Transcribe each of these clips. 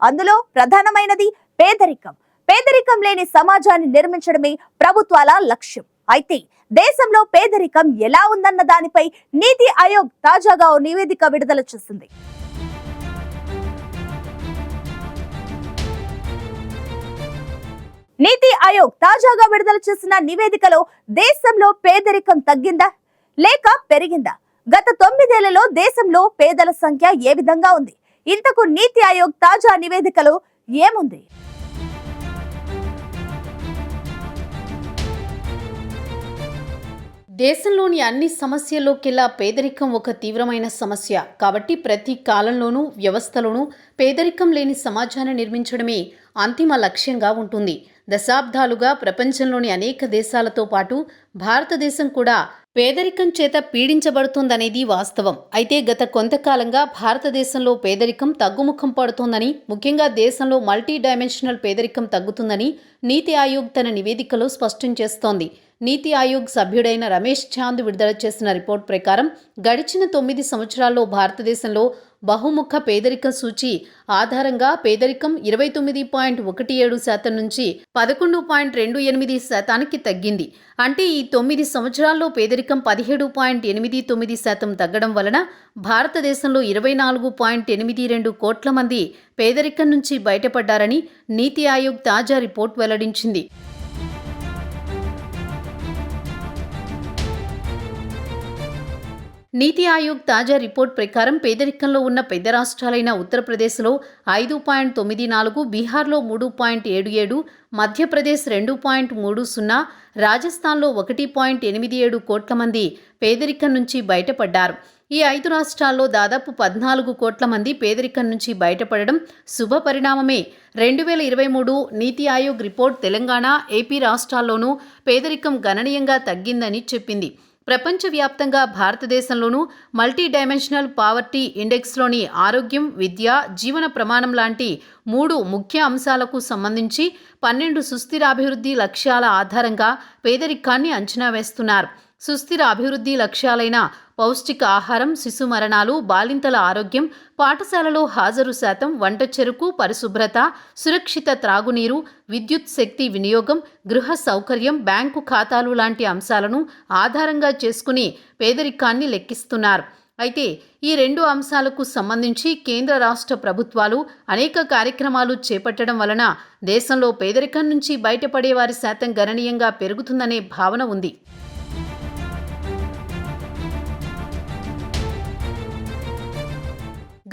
అందులో ప్రధానమైనది పేదరికం. పేదరికం లేని సమాజాన్ని నిర్మించడమే ప్రభుత్వాల లక్ష్యం. అయితే దేశంలో పేదరికం ఎలా ఉందన్న దానిపై నీతి ఆయోగ్ తాజాగా ఓ నివేదిక విడుదల చేసింది. నీతి ఆయోగ్ తాజాగా విడుదల చేసిన నివేదికలో దేశంలో పేదరికం తగ్గిందా లేక పెరిగిందా, గత 9 ఏళ్లలో దేశంలో పేదల సంఖ్య ఏ విధంగా ఉంది, ఇంతకు నీతి ఆయోగ్ తాజా నివేదికలో ఏముంది? దేశంలోని అన్ని సమస్యల్లోకెల్లా పేదరికం ఒక తీవ్రమైన సమస్య. కాబట్టి ప్రతి కాలంలోనూ వ్యవస్థలోనూ పేదరికం లేని సమాజాన్ని నిర్మించడమే అంతిమ లక్ష్యంగా ఉంటుంది. దశాబ్దాలుగా ప్రపంచంలోని అనేక దేశాలతో పాటు భారతదేశం కూడా పేదరికం చేత పీడించబడుతోందనేది వాస్తవం. అయితే గత కొంతకాలంగా భారతదేశంలో పేదరికం తగ్గుముఖం పడుతోందని, ముఖ్యంగా దేశంలో మల్టీ డైమెన్షనల్ పేదరికం తగ్గుతుందని నీతి ఆయోగ్ తన నివేదికలో స్పష్టం చేస్తోంది. నీతి ఆయోగ్ సభ్యుడైన రమేష్ చాంద్ విడుదల చేసిన రిపోర్ట్ ప్రకారం గడిచిన 9 సంవత్సరాల్లో భారతదేశంలో బహుముఖ పేదరిక సూచి ఆధారంగా పేదరికం 29.17% నుంచి 11.28% తగ్గింది. అంటే ఈ 9 సంవత్సరాల్లో పేదరికం 17.89% తగ్గడం వలన భారతదేశంలో 24.82 కోట్ల మంది పేదరికం నుంచి బయటపడ్డారని నీతి ఆయోగ్ తాజా రిపోర్ట్ వెల్లడించింది. నీతి ఆయోగ్ తాజా రిపోర్ట్ ప్రకారం పేదరికంలో ఉన్న పెద్ద రాష్ట్రాలైన ఉత్తరప్రదేశ్లో 5.94, బీహార్లో 3.77, మధ్యప్రదేశ్ 2.30, రాజస్థాన్లో 1.87 కోట్ల మంది పేదరికం నుంచి బయటపడ్డారు. ఈ 5 రాష్ట్రాల్లో దాదాపు 14 కోట్ల మంది పేదరికం నుంచి బయటపడడం శుభ పరిణామమే. 2023 నీతి ఆయోగ్ రిపోర్ట్ తెలంగాణ, ఏపీ రాష్ట్రాల్లోనూ పేదరికం గణనీయంగా తగ్గిందని చెప్పింది. ప్రపంచవ్యాప్తంగా భారతదేశంలోనూ మల్టీ డైమెన్షనల్ పావర్టీ ఇండెక్స్లోని ఆరోగ్యం, విద్య, జీవన ప్రమాణం లాంటి 3 ముఖ్య అంశాలకు సంబంధించి 12 సుస్థిర అభివృద్ధి లక్ష్యాల ఆధారంగా పేదరికాన్ని అంచనా వేస్తున్నారు. సుస్థిర అభివృద్ధి లక్ష్యాలైన పౌష్టిక ఆహారం, శిశు మరణాలు, బాలింతల ఆరోగ్యం, పాఠశాలలో హాజరు శాతం, వంట చెరుకు, పరిశుభ్రత, సురక్షిత త్రాగునీరు, విద్యుత్ శక్తి వినియోగం, గృహ సౌకర్యం, బ్యాంకు ఖాతాలు లాంటి అంశాలను ఆధారంగా చేసుకుని పేదరికాన్ని లెక్కిస్తున్నారు. అయితే ఈ 2 అంశాలకు సంబంధించి కేంద్ర రాష్ట్ర ప్రభుత్వాలు అనేక కార్యక్రమాలు చేపట్టడం వలన దేశంలో పేదరికం నుంచి బయటపడే వారి శాతం గణనీయంగా పెరుగుతుందనే భావన ఉంది.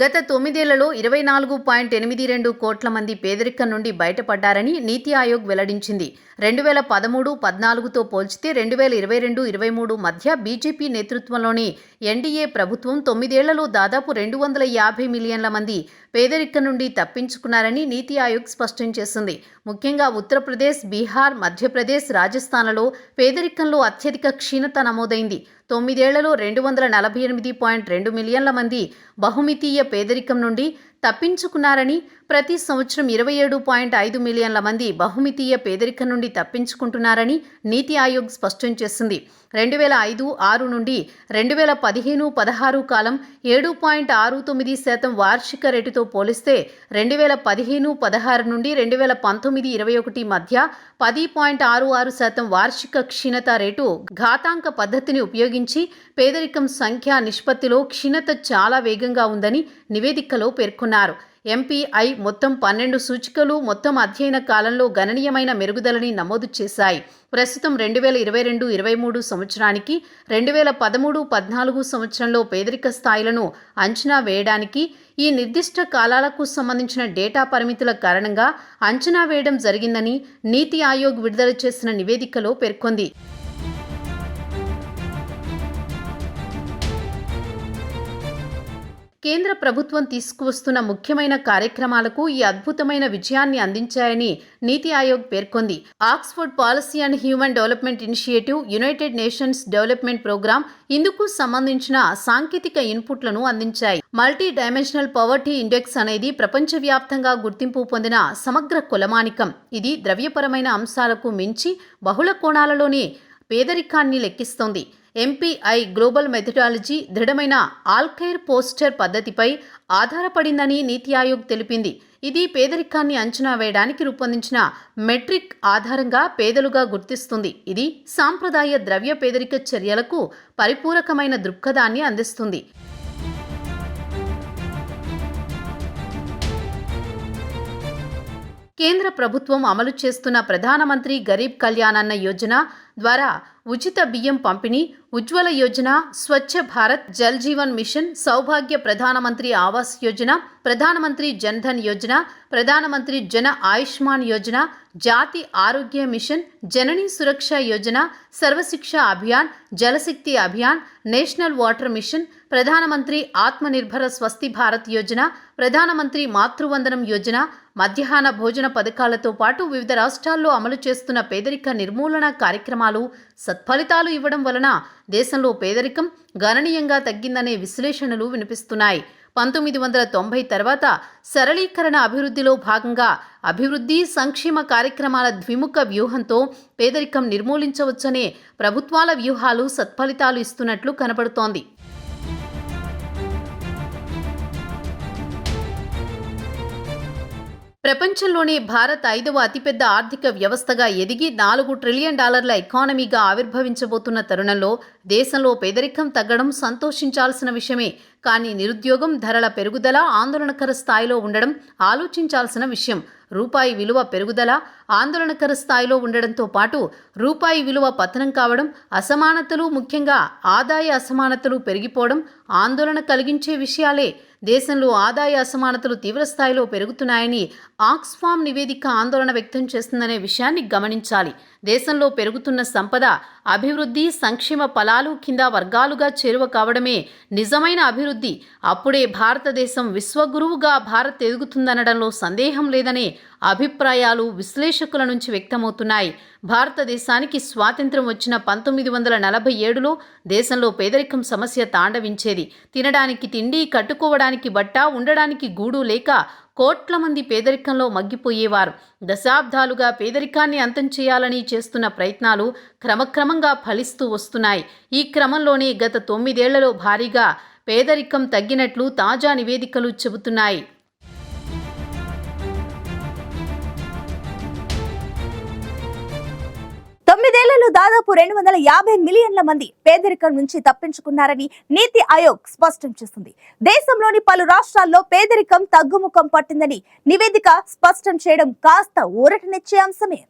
గత 9 ఏళ్లలో 24.82 కోట్ల మంది పేదరికం నుండి బయటపడ్డారని నీతి ఆయోగ్ వెల్లడించింది. 2013-14తో పోల్చితే 2022-23 మధ్య బీజేపీ నేతృత్వంలోని ఎన్డీఏ ప్రభుత్వం 9 ఏళ్లలో దాదాపు 250 మిలియన్ల మంది పేదరికం నుండి తప్పించుకున్నారని నీతి ఆయోగ్ స్పష్టం చేసింది. ముఖ్యంగా ఉత్తరప్రదేశ్, బీహార్, మధ్యప్రదేశ్, రాజస్థాన్లలో పేదరికంలో అత్యధిక క్షీణత నమోదైంది. 9 ఏళ్లలో 248.2 మిలియన్ల మంది బహుమితీయ పేదరికం నుండి తప్పించుకున్నారని, ప్రతి సంవత్సరం 27.5 మిలియన్ల మంది బహుమితీయ పేదరికం నుండి తప్పించుకుంటున్నారని నీతి ఆయోగ్ స్పష్టం చేసింది. 2005-6 నుండి 2015-16 కాలం 7.69% వార్షిక రేటుతో పోలిస్తే 2015-16 నుండి 2019-21 మధ్య 10.66% వార్షిక క్షీణత రేటు ఘాతాంక పద్ధతిని ఉపయోగించి పేదరికం సంఖ్య నిష్పత్తిలో క్షీణత చాలా వేగంగా ఉందని నివేదికలో పేర్కొన్నారు. ఎంపీఐ మొత్తం 12 సూచికలు మొత్తం అధ్యయన కాలంలో గణనీయమైన మెరుగుదలని నమోదు చేశాయి. ప్రస్తుతం 2022-23 సంవత్సరానికి 2013-14 సంవత్సరంలో పేదరిక స్థాయిలను అంచనా వేయడానికి ఈ నిర్దిష్ట కాలాలకు సంబంధించిన డేటా పరిమితుల కారణంగా అంచనా వేయడం జరిగిందని నీతి ఆయోగ్ విడుదల చేసిన నివేదికలో పేర్కొంది. కేంద్ర ప్రభుత్వం తీసుకువస్తున్న ముఖ్యమైన కార్యక్రమాలకు ఈ అద్భుతమైన విజయాన్ని అందించాయని నీతి ఆయోగ్ పేర్కొంది. Oxford policy and human development initiative, united nations development programme ఇందుకు సంబంధించిన సాంకేతిక ఇన్పుట్లను అందించాయి. మల్టీ డైమెన్షనల్ పవర్టీ ఇండెక్స్ అనేది ప్రపంచవ్యాప్తంగా గుర్తింపు పొందిన సమగ్ర కొలమానికం. ఇది ద్రవ్యపరమైన అంశాలకు మించి బహుళ కోణాలలోని పేదరికాన్ని లెక్కిస్తోంది. ఎంపీఐ గ్లోబల్ మెథడాలజీ దృఢమైన ఆల్కైర్ పోస్టర్ పద్ధతిపై ఆధారపడిందని నీతి ఆయోగ్ తెలిపింది. ఇది పేదరికాన్ని అంచనా వేయడానికి రూపొందించిన మెట్రిక్ ఆధారంగా పేదలుగా గుర్తిస్తుంది. ఇది సాంప్రదాయ ద్రవ్య పేదరిక చర్యలకు పరిపూరకమైన దృక్పథాన్ని అందిస్తుంది. కేంద్ర ప్రభుత్వం అమలు చేస్తున్న ప్రధానమంత్రి గరీబ్ కళ్యాణ్ అన్న యోజన ద్వారా ఉచిత బియ్యం పంపిణీ, ఉజ్వల యోజన, స్వచ్ఛ భారత్, జల్ జీవన్ మిషన్, సౌభాగ్య ప్రధానమంత్రి ఆవాస్ యోజన, ప్రధానమంత్రి జన్ ధన్ యోజన, ప్రధానమంత్రి జన ఆయుష్మాన్ యోజన, జాతి ఆరోగ్య మిషన్, జననీ సురక్ష యోజన, సర్వశిక్ష అభియాన్, జలశక్తి అభియాన్, నేషనల్ వాటర్ మిషన్, ప్రధానమంత్రి ఆత్మనిర్భర స్వస్తి భారత్ యోజన, ప్రధానమంత్రి మాతృవందనం యోజన, మధ్యాహ్న భోజన పథకాలతో పాటు వివిధ రాష్ట్రాల్లో అమలు చేస్తున్న పేదరిక నిర్మూలన కార్యక్రమాలు సత్ఫలితాలు ఇవ్వడం వలన దేశంలో పేదరికం గణనీయంగా తగ్గిందనే విశ్లేషణలు వినిపిస్తున్నాయి. 1990 తర్వాత సరళీకరణ అభివృద్ధిలో భాగంగా అభివృద్ధి సంక్షేమ కార్యక్రమాల ద్విముఖ వ్యూహంతో పేదరికం నిర్మూలించవచ్చనే ప్రభుత్వాల వ్యూహాలు సత్ఫలితాలు ఇస్తున్నట్లు కనబడుతోంది. ప్రపంచంలోనే భారత్ 5వ అతిపెద్ద ఆర్థిక వ్యవస్థగా ఎదిగి $4 ట్రిలియన్ ఎకానమీగా ఆవిర్భవించబోతున్న తరుణంలో దేశంలో పేదరికం తగ్గడం సంతోషించాల్సిన విషయమే. కానీ నిరుద్యోగం, ధరల పెరుగుదల ఆందోళనకర స్థాయిలో ఉండడం ఆలోచించాల్సిన విషయం. రూపాయి విలువ పెరుగుదల ఆందోళనకర స్థాయిలో ఉండడంతో పాటు రూపాయి విలువ పతనం కావడం, అసమానతలు ముఖ్యంగా ఆదాయ అసమానతలు పెరిగిపోవడం ఆందోళన కలిగించే విషయాలే. దేశంలో ఆదాయ అసమానతలు తీవ్రస్థాయిలో పెరుగుతున్నాయని ఆక్స్ఫామ్ నివేదిక ఆందోళన వ్యక్తం చేస్తుందనే విషయాన్ని గమనించాలి. దేశంలో పెరుగుతున్న సంపద, అభివృద్ధి, సంక్షేమ ఫలాలు కింద వర్గాలుగా చేరువ కావడమే నిజమైన అభివృద్ధి. అప్పుడే భారతదేశం విశ్వగురువుగా భారత్ ఎదుగుతుందనడంలో సందేహం లేదనే అభిప్రాయాలు విశ్లేషకుల నుంచి వ్యక్తమవుతున్నాయి. భారతదేశానికి స్వాతంత్ర్యం వచ్చిన 1947లో దేశంలో పేదరికం సమస్య తాండవించేది. తినడానికి తిండి, కట్టుకోవడానికి బట్ట, ఉండడానికి గూడు లేక కోట్ల మంది పేదరికంలో మగ్గిపోయేవారు. దశాబ్దాలుగా పేదరికాన్ని అంతం చేయాలని చేస్తున్న ప్రయత్నాలు క్రమక్రమంగా ఫలిస్తూ వస్తున్నాయి. ఈ క్రమంలోనే గత 9 ఏళ్లలో భారీగా పేదరికం తగ్గినట్లు తాజా నివేదికలు చెబుతున్నాయి. తొమ్మిదేళ్లలో దాదాపు 250 మిలియన్ల మంది పేదరికం నుంచి తప్పించుకున్నారని నీతి ఆయోగ్ స్పష్టం చేస్తుంది. దేశంలోని పలు రాష్ట్రాల్లో పేదరికం తగ్గుముఖం పట్టిందని నివేదిక స్పష్టం చేయడం కాస్త ఊరటనిచ్చే అంశమే.